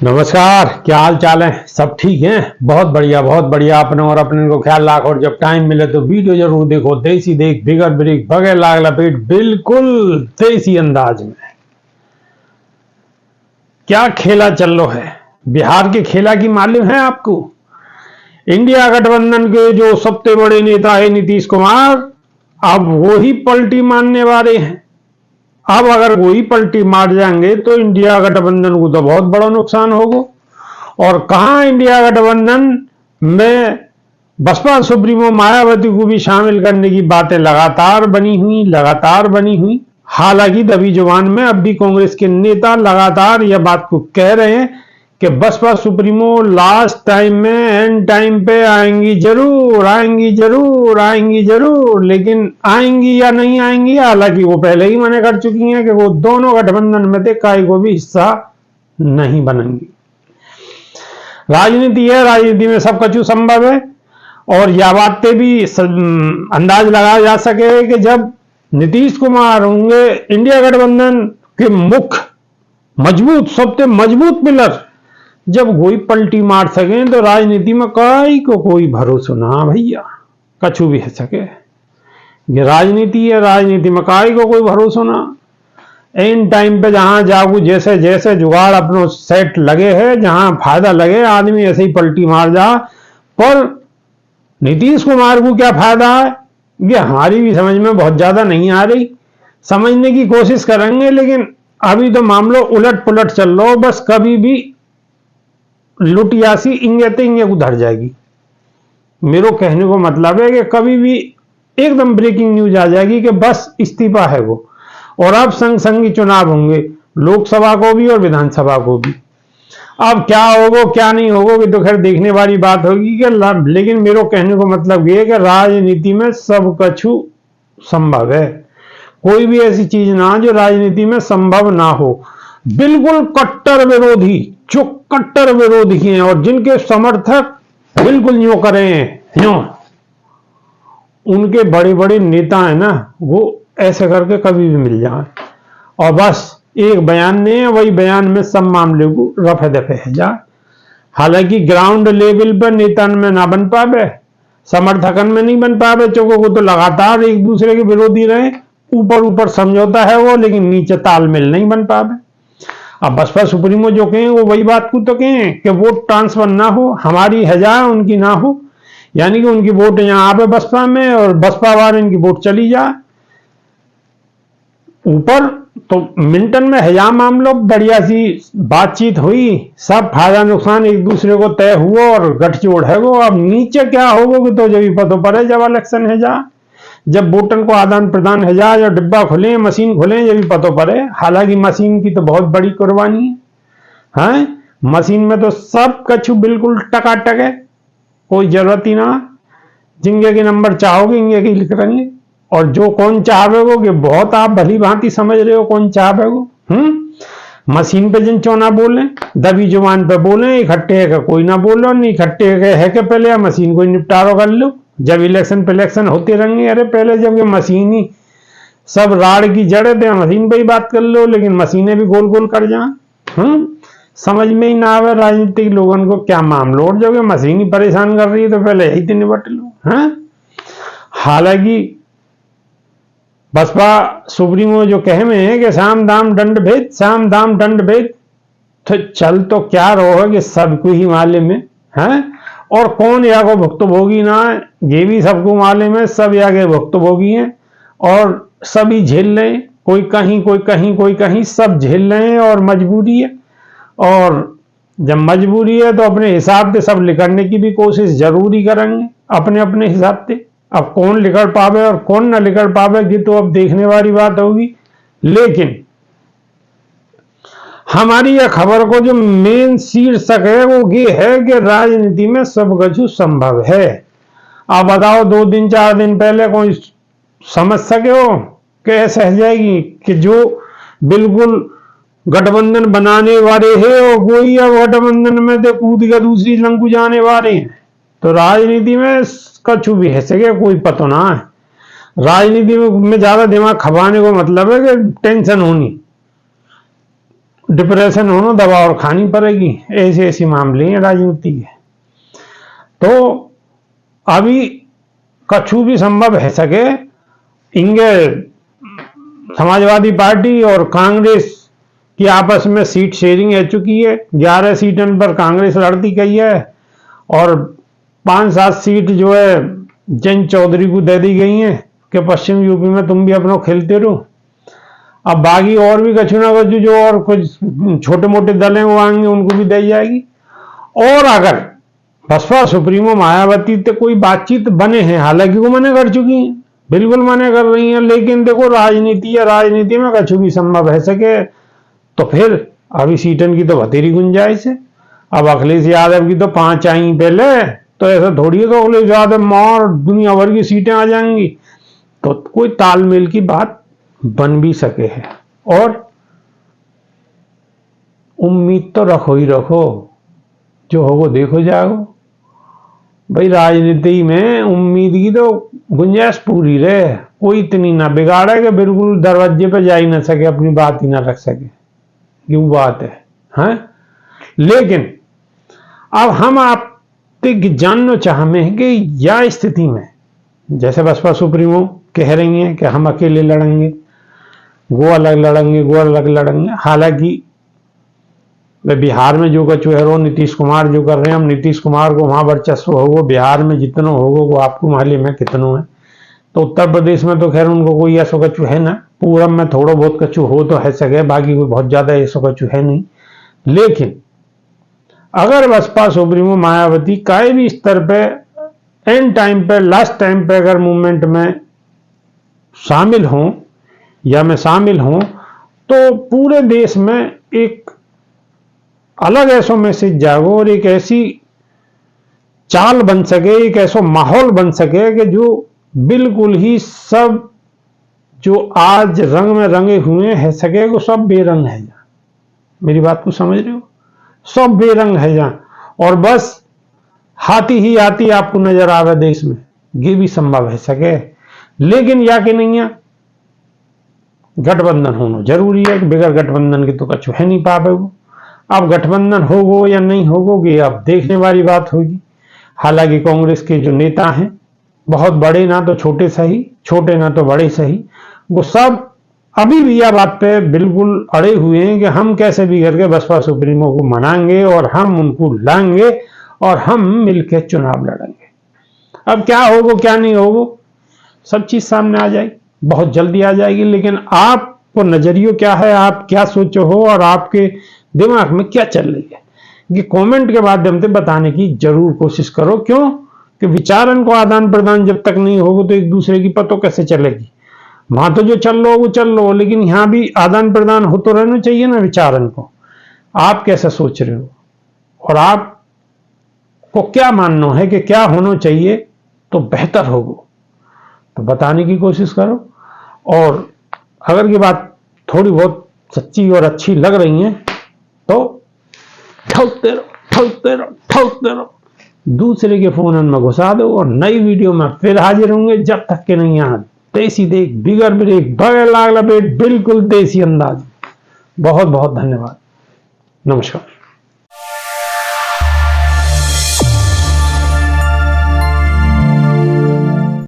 नमस्कार, क्या हाल चाल है? सब ठीक है? बहुत बढ़िया। अपने और अपने को ख्याल रख और जब टाइम मिले तो वीडियो जरूर देखो। देसी देख बिगर ब्रिक बगैर लाग लपेट बिल्कुल देसी अंदाज में। क्या खेला चल रहा है बिहार के खेला की मालूम है आपको? इंडिया गठबंधन के जो सबसे बड़े नेता है नीतीश कुमार, अब वो ही पलटी मारने वाले हैं। अब अगर वही पलटी मार जाएंगे तो इंडिया गठबंधन को तो बहुत बड़ा नुकसान होगा। और कहां इंडिया गठबंधन में बसपा सुप्रीमो मायावती को भी शामिल करने की बातें लगातार बनी हुई। हालांकि दबी जुबान में अब भी कांग्रेस के नेता लगातार यह बात को कह रहे हैं कि बसपा सुप्रीमो लास्ट टाइम में एंड टाइम पे आएंगी जरूर, लेकिन आएंगी या नहीं आएंगी, हालांकि वो पहले ही मना कर चुकी हैं कि वो दोनों गठबंधन में से काई को भी हिस्सा नहीं बनेंगी। राजनीति है, राजनीति में सब कुछ संभव है। और यह बातें भी अंदाज लगाया जा सके कि जब नीतीश कुमार होंगे इंडिया गठबंधन के मुख्य सबसे मजबूत पिलर, जब वही पलटी मार सके तो राजनीति में काई को कोई भरोसा ना भैया, कछु भी है सके। ये राजनीति है, राजनीति में काई को कोई भरोसा ना। इन टाइम पे जहां जागू जैसे जैसे जुगाड़ अपनो सेट लगे है, जहां फायदा लगे आदमी ऐसे ही पलटी मार जा। पर नीतीश कुमार को क्या फायदा है, ये हमारी भी समझ में बहुत ज्यादा नहीं आ रही। समझने की कोशिश करेंगे, लेकिन अभी तो मामलो उलट पुलट चल रहा हो। बस कभी भी लुटियासी इंगे उधर जाएगी। मेरे कहने को मतलब है कि कभी भी एकदम ब्रेकिंग न्यूज आ जाएगी कि बस इस्तीफा है वो, और अब संघी चुनाव होंगे, लोकसभा को भी और विधानसभा को भी। अब क्या होगा क्या नहीं होगा तो खैर देखने वाली बात होगी कि, लेकिन मेरे कहने को मतलब ये है कि राजनीति में सब कछु संभव है। कोई भी ऐसी चीज ना जो राजनीति में संभव ना हो। बिल्कुल कट्टर विरोधी, जो कट्टर विरोधी हैं और जिनके समर्थक बिल्कुल यूं करें यूं, उनके बड़े बड़े नेता है ना, वो ऐसे करके कभी भी मिल जाए और बस एक बयान ने वही बयान में सब मामले को रफे दफे है जाए। हालांकि ग्राउंड लेवल पर नेतन में ना बन पावे, समर्थकन में नहीं बन पावे, चौकों को तो लगातार एक दूसरे के विरोधी रहे। ऊपर समझौता है वो, लेकिन नीचे तालमेल नहीं बन पावे। अब बसपा सुप्रीमो जो कहें वो वही बात को तो कहें कि वोट ट्रांसफर ना हो, हमारी है जाए उनकी ना हो, यानी कि उनकी वोट यहां आवे बसपा में और बसपा वाले इनकी वोट चली जाए ऊपर। तो मिंटन में हया मामलों बढ़िया सी बातचीत हुई, सब फायदा नुकसान एक दूसरे को तय हुआ और गठजोड़ है वो। अब नीचे क्या होगा तो जब ही पता पड़े, जब इलेक्शन है जा, जब वोटन को आदान प्रदान है जा, जब डिब्बा खुले मशीन खुले, जब भी पता पड़े। हालांकि मशीन की तो बहुत बड़ी कुर्बानी है, मशीन में तो सब कछु बिल्कुल टकाटक है, कोई जरूरत ही ना। जिंगे के नंबर चाहोगे इंगे के लिख रहेंगे, और जो कौन चाहेगो कि बहुत आप भली भांति समझ रहे हो कौन चाहेगो। मशीन पे जिन चौना बोले, दबी जुबान पे बोले, इकट्ठे है कोई ना बोलो, नहीं इकट्ठे है कि पहले मशीन को निपटारो कर लो। जब इलेक्शन पे इलेक्शन होते रहेंगे, अरे पहले जब ये मशीन ही सब राड़ की जड़े थे, मशीन पे ही बात कर लो, लेकिन मशीनें भी गोल गोल कर जाए। समझ में ही ना आवे राजनीतिक लोगों को क्या मामला, और जब मशीन ही परेशान कर रही है तो पहले यही तो निपट लो। हालांकि बसपा सुप्रीमो जो कहे में है कि साम दाम दंड भेद, तो चल तो क्या रहो कि सबको ही मालूम है, और कौन या को भुक्तभोगी ना है ये भी सबको मालूम है। सब या के भुक्तभोगी हैं और सभी झेल रहे हैं, कोई कहीं सब झेल रहे हैं। और मजबूरी है, और जब मजबूरी है तो अपने हिसाब से सब लिखने की भी कोशिश जरूरी करेंगे अपने अपने हिसाब से। अब कौन लिखड़ पावे और कौन ना लिखड़ पावे तो अब देखने वाली बात होगी। लेकिन हमारी यह खबर को जो मेन शीर्षक है वो ये है कि राजनीति में सब कुछ संभव है। आप बताओ 2 दिन 4 दिन पहले कोई समझ सके हो कैसे रह जाएगी कि जो बिल्कुल गठबंधन बनाने वाले हैं और कोई अब गठबंधन में से कूद के दूसरी लंकु जाने वाले हैं। तो राजनीति में कछु भी है सके कोई पता ना है। राजनीति में ज्यादा दिमाग खपाने को मतलब है कि टेंशन होनी, डिप्रेशन होना, दवा और खानी पड़ेगी। ऐसे ऐसे मामले हैं राजनीति के। तो अभी कछु भी संभव है सके। इंगे समाजवादी पार्टी और कांग्रेस की आपस में सीट शेयरिंग हो चुकी है। 11 सीटों पर कांग्रेस लड़ती गई है और 5-7 सीट जो है जैन चौधरी को दे दी गई हैं कि पश्चिम यूपी में तुम भी अपना खेलते रहो। अब बाकी और भी कछु ना कछु जो और कुछ छोटे मोटे दल हैं वो आएंगे, उनको भी दी जाएगी। और अगर बसपा सुप्रीमो मायावती तो कोई बातचीत बने हैं, हालांकि वो मना कर चुकी हैं, बिल्कुल मना कर रही हैं, लेकिन देखो राजनीति या राजनीति में कछु भी संभव है सके। तो फिर अभी सीटन की तो बतेरी गुंजाइश है। अब अखिलेश यादव की तो 5 आई पहले, तो ऐसा थोड़ी है कि अखिलेश यादव और दुनिया भर की सीटें आ जाएंगी। तो कोई तालमेल की बात बन भी सके है। और उम्मीद तो रखो ही रखो, जो होगा देखो जाओ। भाई राजनीति में उम्मीद की तो गुंजाइश पूरी रहे, कोई इतनी ना बिगाड़े कि बिल्कुल दरवाजे पे जा ही ना सके, अपनी बात ही ना रख सके। क्यों बात है, हाँ? लेकिन अब हम आपसे जानना चाहते हैं कि यह स्थिति में जैसे बसपा सुप्रीमो कह रही हैं कि हम अकेले लड़ेंगे, वो अलग लड़ेंगे, वो अलग लड़ेंगे। हालांकि वे बिहार में जो कछु है वो नीतीश कुमार जो कर रहे हैं, हम नीतीश कुमार को वहां वर्चस्व होगा, बिहार में जितना होगा वो आपको मालूम है कितना है। तो उत्तर प्रदेश में तो खैर उनको कोई ऐसा कछु है ना, पूरब में थोड़ा बहुत कछु हो तो है सके, बाकी कोई बहुत ज्यादा ऐसा कछु है नहीं। लेकिन अगर बसपा सुप्रीमो मायावती काई भी स्तर पे एंड टाइम पे, लास्ट टाइम पे अगर मूवमेंट में शामिल हों या मैं शामिल हों, तो पूरे देश में एक अलग ऐसा मैसेज जागो और एक ऐसी चाल बन सके, एक ऐसा माहौल बन सके कि जो बिल्कुल ही सब जो आज रंग में रंगे हुए हैं सके वो सब बेरंग है जा। मेरी बात को समझ रहे हो? सब बेरंग है जा और बस हाथी ही हाथी आपको नजर आवे देश में, ये भी संभव है सके। लेकिन या कि नहीं है, गठबंधन होना जरूरी है। बगैर गठबंधन के तो कछु है नहीं पावे वो। अब गठबंधन होगो या नहीं होगो ये अब देखने वाली बात होगी। हालांकि कांग्रेस के जो नेता हैं, बहुत बड़े ना तो छोटे सही, छोटे ना तो बड़े सही, वो सब अभी भी यह बात पे बिल्कुल अड़े हुए हैं कि हम कैसे भी करके बसपा सुप्रीमो को मनाएंगे और हम उनको लाएंगे और हम मिलकर चुनाव लड़ेंगे। अब क्या होगा क्या नहीं होगा सब चीज सामने आ जाएगी, बहुत जल्दी आ जाएगी। लेकिन आपको नजरिया क्या है, आप क्या सोचो हो और आपके दिमाग में क्या चल रही है, ये कमेंट के माध्यम से बताने की जरूर कोशिश करो। क्यों कि विचारन को आदान प्रदान जब तक नहीं होगा तो एक दूसरे की पता कैसे चलेगी। वहां तो जो चल रहा हो वो चल रहा हो, लेकिन यहां भी आदान प्रदान हो तो रहना चाहिए ना विचारन को। आप कैसे सोच रहे हो और आपको क्या मानना है कि क्या होना चाहिए तो बेहतर होगा, तो बताने की कोशिश करो। और अगर ये बात थोड़ी बहुत सच्ची और अच्छी लग रही है तो ठोकते रहो, ठोकते रहो, ठोकते रहो, दूसरे के फोन में घुसा दो। और नई वीडियो में फिर हाजिर होंगे, जब तक के नहीं यहाँ देसी देख बिगर ब्रेक बगैर लाग लपेट बिल्कुल देसी अंदाज। बहुत बहुत धन्यवाद, नमस्कार।